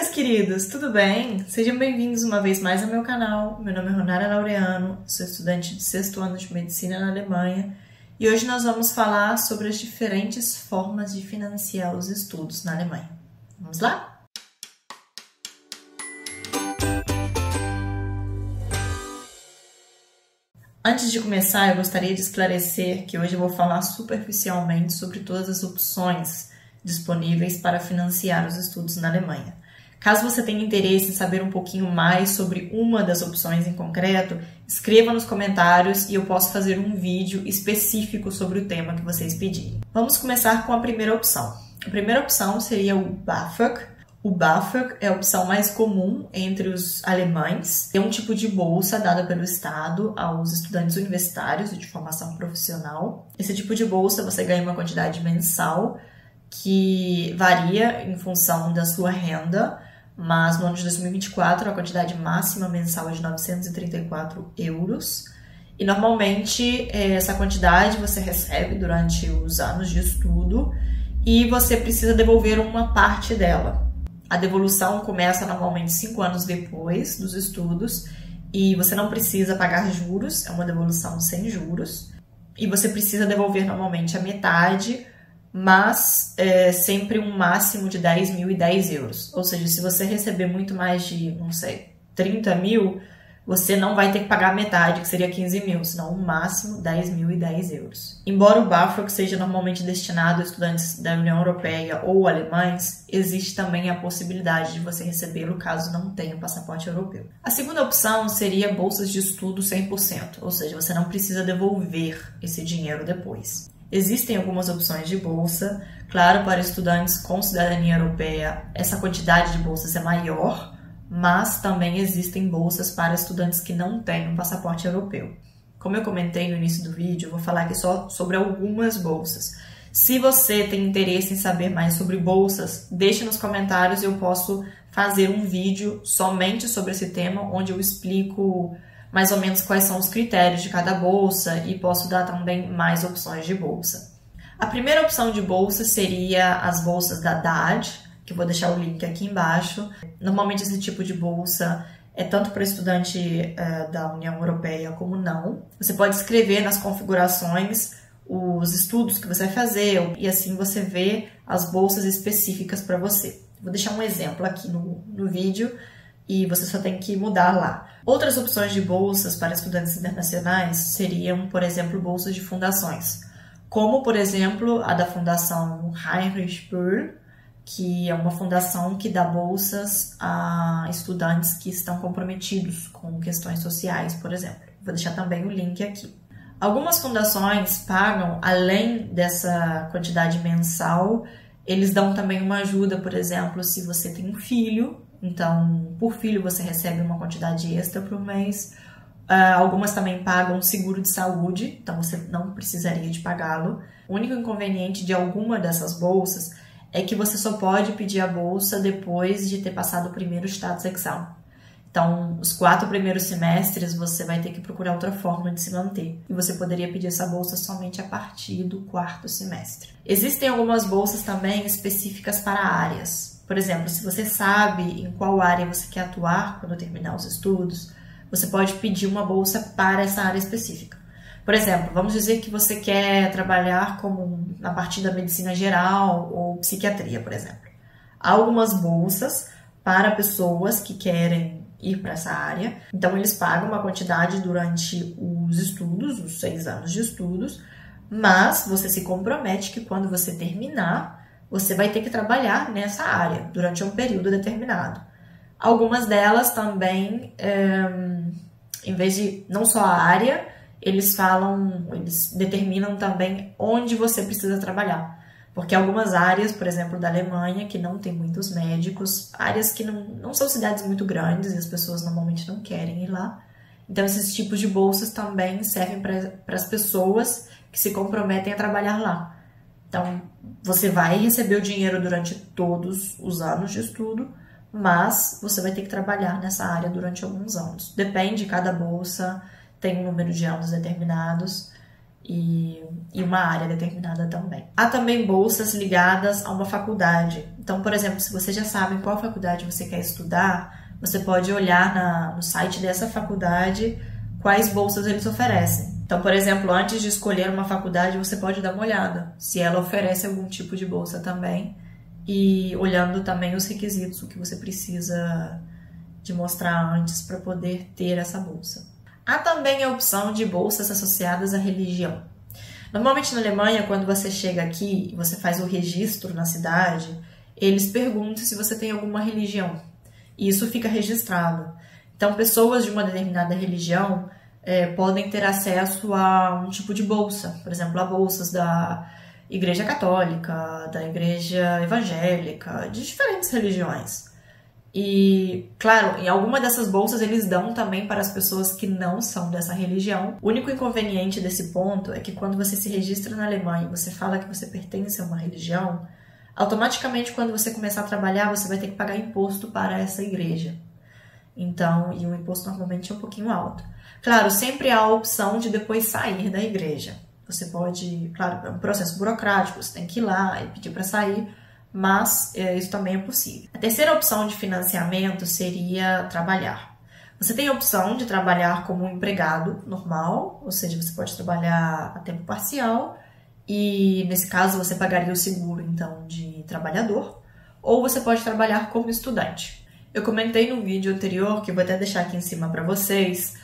meus queridos, tudo bem? Sejam bem-vindos uma vez mais ao meu canal. Meu nome é Ronara Laureano, sou estudante de 6º ano de Medicina na Alemanha e hoje nós vamos falar sobre as diferentes formas de financiar os estudos na Alemanha. Vamos lá? Antes de começar, eu gostaria de esclarecer que hoje eu vou falar superficialmente sobre todas as opções disponíveis para financiar os estudos na Alemanha. Caso você tenha interesse em saber um pouquinho mais sobre uma das opções em concreto, escreva nos comentários e eu posso fazer um vídeo específico sobre o tema que vocês pedirem. Vamos começar com a primeira opção. A primeira opção seria o BAföG. O BAföG é a opção mais comum entre os alemães. É um tipo de bolsa dada pelo Estado aos estudantes universitários de formação profissional. Esse tipo de bolsa você ganha uma quantidade mensal que varia em função da sua renda, mas no ano de 2024 a quantidade máxima mensal é de 934 euros. E normalmente essa quantidade você recebe durante os anos de estudo e você precisa devolver uma parte dela. A devolução começa normalmente 5 anos depois dos estudos e você não precisa pagar juros, é uma devolução sem juros. E você precisa devolver normalmente a metade, mas sempre um máximo de 10.010 euros. Ou seja, se você receber muito mais de, não sei, 30 mil, você não vai ter que pagar a metade, que seria 15 mil, senão o máximo 10.010 euros. Embora o BAföG seja normalmente destinado a estudantes da União Europeia ou alemães, existe também a possibilidade de você recebê-lo caso não tenha passaporte europeu. A segunda opção seria bolsas de estudo 100%, ou seja, você não precisa devolver esse dinheiro depois. Existem algumas opções de bolsa, claro, para estudantes com cidadania europeia, essa quantidade de bolsas é maior, mas também existem bolsas para estudantes que não têm um passaporte europeu. Como eu comentei no início do vídeo, eu vou falar aqui só sobre algumas bolsas. Se você tem interesse em saber mais sobre bolsas, deixe nos comentários e eu posso fazer um vídeo somente sobre esse tema, onde eu explico mais ou menos quais são os critérios de cada bolsa e posso dar também mais opções de bolsa. A primeira opção de bolsa seria as bolsas da DAAD, que eu vou deixar o link aqui embaixo. Normalmente esse tipo de bolsa é tanto para estudante da União Europeia como não. Você pode escrever nas configurações os estudos que você vai fazer e assim você vê as bolsas específicas para você. Vou deixar um exemplo aqui no vídeo e você só tem que mudar lá. Outras opções de bolsas para estudantes internacionais seriam, por exemplo, bolsas de fundações, como, por exemplo, a da Fundação Heinrich Böll, que é uma fundação que dá bolsas a estudantes que estão comprometidos com questões sociais, por exemplo. Vou deixar também o link aqui. Algumas fundações pagam, além dessa quantidade mensal, eles dão também uma ajuda, por exemplo, se você tem um filho, então, por filho você recebe uma quantidade extra por mês. Algumas também pagam seguro de saúde, então você não precisaria de pagá-lo. O único inconveniente de alguma dessas bolsas é que você só pode pedir a bolsa depois de ter passado o primeiro Staatsexamen. Então, os 4 primeiros semestres você vai ter que procurar outra forma de se manter. E você poderia pedir essa bolsa somente a partir do 4º semestre. Existem algumas bolsas também específicas para áreas. Por exemplo, se você sabe em qual área você quer atuar quando terminar os estudos, você pode pedir uma bolsa para essa área específica. Por exemplo, vamos dizer que você quer trabalhar como na parte da medicina geral ou psiquiatria, por exemplo. Há algumas bolsas para pessoas que querem ir para essa área. Então, eles pagam uma quantidade durante os estudos, os 6 anos de estudos, mas você se compromete que quando você terminar, você vai ter que trabalhar nessa área durante um período determinado. Algumas delas também, em vez de não só a área, eles determinam também onde você precisa trabalhar. Porque algumas áreas, por exemplo, da Alemanha, que não tem muitos médicos, áreas que não são cidades muito grandes e as pessoas normalmente não querem ir lá. Então, esses tipos de bolsas também servem para as pessoas que se comprometem a trabalhar lá. Então, você vai receber o dinheiro durante todos os anos de estudo, mas você vai ter que trabalhar nessa área durante alguns anos. Depende, cada bolsa tem um número de anos determinados e uma área determinada também. Há também bolsas ligadas a uma faculdade. Então, por exemplo, se você já sabe qual faculdade você quer estudar, você pode olhar no site dessa faculdade quais bolsas eles oferecem. Então, por exemplo, antes de escolher uma faculdade, você pode dar uma olhada se ela oferece algum tipo de bolsa também, e olhando também os requisitos, o que você precisa de mostrar antes para poder ter essa bolsa. Há também a opção de bolsas associadas à religião. Normalmente na Alemanha, quando você chega aqui e você faz o registro na cidade, eles perguntam se você tem alguma religião. E isso fica registrado. Então, pessoas de uma determinada religião podem ter acesso a um tipo de bolsa. Por exemplo, a bolsas da Igreja Católica, da Igreja Evangélica, de diferentes religiões. E, claro, em alguma dessas bolsas eles dão também para as pessoas que não são dessa religião. O único inconveniente desse ponto é que quando você se registra na Alemanha e você fala que você pertence a uma religião, automaticamente quando você começar a trabalhar você vai ter que pagar imposto para essa igreja. Então, e o imposto normalmente é um pouquinho alto. Claro, sempre há a opção de depois sair da igreja. Você pode, claro, é um processo burocrático, você tem que ir lá e pedir para sair, mas isso também é possível. A terceira opção de financiamento seria trabalhar. Você tem a opção de trabalhar como um empregado normal, ou seja, você pode trabalhar a tempo parcial e, nesse caso, você pagaria o seguro, então, de trabalhador, ou você pode trabalhar como estudante. Eu comentei no vídeo anterior, que eu vou até deixar aqui em cima para vocês,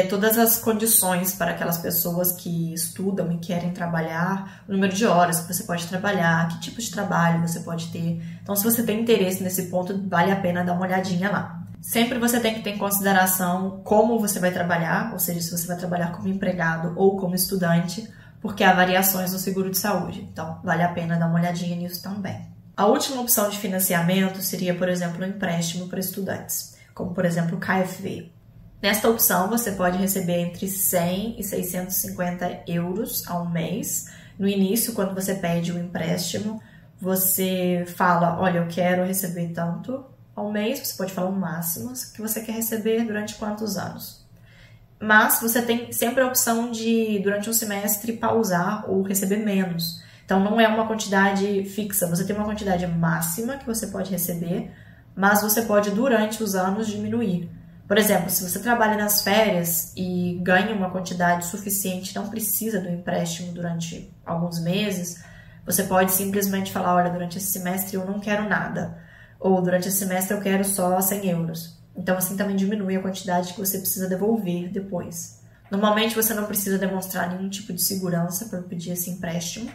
todas as condições para aquelas pessoas que estudam e querem trabalhar, o número de horas que você pode trabalhar, que tipo de trabalho você pode ter. Então, se você tem interesse nesse ponto, vale a pena dar uma olhadinha lá. Sempre você tem que ter em consideração como você vai trabalhar, ou seja, se você vai trabalhar como empregado ou como estudante, porque há variações no seguro de saúde. Então, vale a pena dar uma olhadinha nisso também. A última opção de financiamento seria, por exemplo, um empréstimo para estudantes, como, por exemplo, o KfW. Nesta opção, você pode receber entre 100 e 650 euros ao mês. No início, quando você pede o empréstimo, você fala, olha, eu quero receber tanto ao mês, você pode falar o máximo que você quer receber durante quantos anos. Mas você tem sempre a opção de, durante um semestre, pausar ou receber menos. Então, não é uma quantidade fixa, você tem uma quantidade máxima que você pode receber, mas você pode, durante os anos, diminuir. Por exemplo, se você trabalha nas férias e ganha uma quantidade suficiente, não precisa do empréstimo durante alguns meses, você pode simplesmente falar, olha, durante esse semestre eu não quero nada, ou durante esse semestre eu quero só 100 euros. Então, assim também diminui a quantidade que você precisa devolver depois. Normalmente, você não precisa demonstrar nenhum tipo de segurança para pedir esse empréstimo.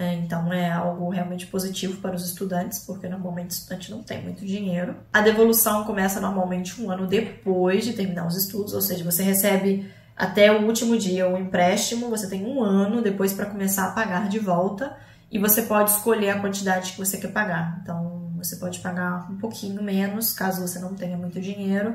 Então, é algo realmente positivo para os estudantes, porque normalmente o estudante não tem muito dinheiro. A devolução começa normalmente um ano depois de terminar os estudos, ou seja, você recebe até o último dia o empréstimo, você tem um ano depois para começar a pagar de volta, e você pode escolher a quantidade que você quer pagar. Então, você pode pagar um pouquinho menos, caso você não tenha muito dinheiro,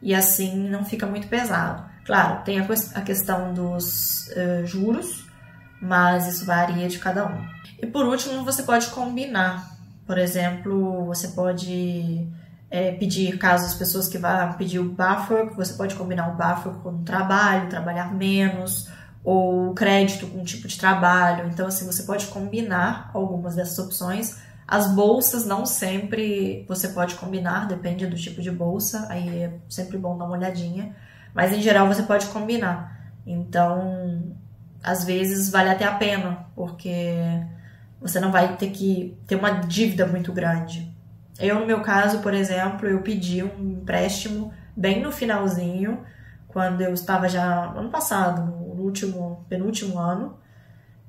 e assim não fica muito pesado. Claro, tem a questão dos juros, mas isso varia de cada um. E por último, você pode combinar. Por exemplo, você pode pedir, caso as pessoas que vão pedir o BAföG, você pode combinar o BAföG com o trabalho, trabalhar menos, ou crédito com um tipo de trabalho. Então, assim, você pode combinar algumas dessas opções. As bolsas não sempre você pode combinar, depende do tipo de bolsa, aí é sempre bom dar uma olhadinha. Mas, em geral, você pode combinar. Então, às vezes, vale até a pena, porque você não vai ter que ter uma dívida muito grande. Eu, no meu caso, por exemplo, eu pedi um empréstimo bem no finalzinho, quando eu estava já ano passado, no penúltimo ano,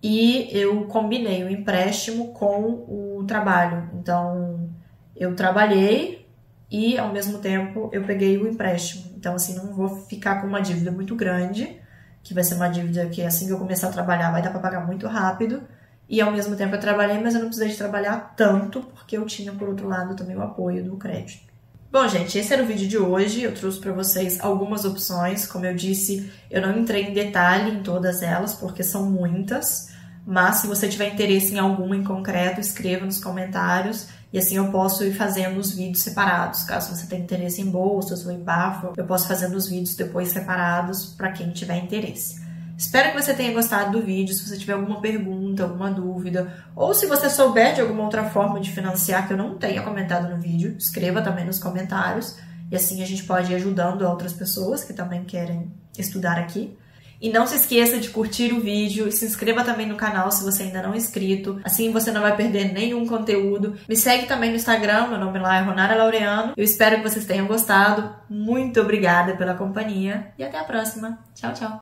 e eu combinei o empréstimo com o trabalho. Então, eu trabalhei e, ao mesmo tempo, eu peguei o empréstimo. Então, assim, não vou ficar com uma dívida muito grande, que vai ser uma dívida que, assim que eu começar a trabalhar, vai dar para pagar muito rápido. E, ao mesmo tempo, eu trabalhei, mas eu não precisei de trabalhar tanto, porque eu tinha, por outro lado, também o apoio do crédito. Bom, gente, esse era o vídeo de hoje. Eu trouxe para vocês algumas opções. Como eu disse, eu não entrei em detalhe em todas elas, porque são muitas. Mas, se você tiver interesse em alguma em concreto, escreva nos comentários. E assim eu posso ir fazendo os vídeos separados. Caso você tenha interesse em bolsas ou em BAföG, eu posso fazer os vídeos depois separados para quem tiver interesse. Espero que você tenha gostado do vídeo. Se você tiver alguma pergunta, alguma dúvida, ou se você souber de alguma outra forma de financiar que eu não tenha comentado no vídeo, escreva também nos comentários. E assim a gente pode ir ajudando outras pessoas que também querem estudar aqui. E não se esqueça de curtir o vídeo e se inscreva também no canal se você ainda não é inscrito. Assim você não vai perder nenhum conteúdo. Me segue também no Instagram, meu nome lá é Ronara Laureano. Eu espero que vocês tenham gostado. Muito obrigada pela companhia e até a próxima. Tchau, tchau!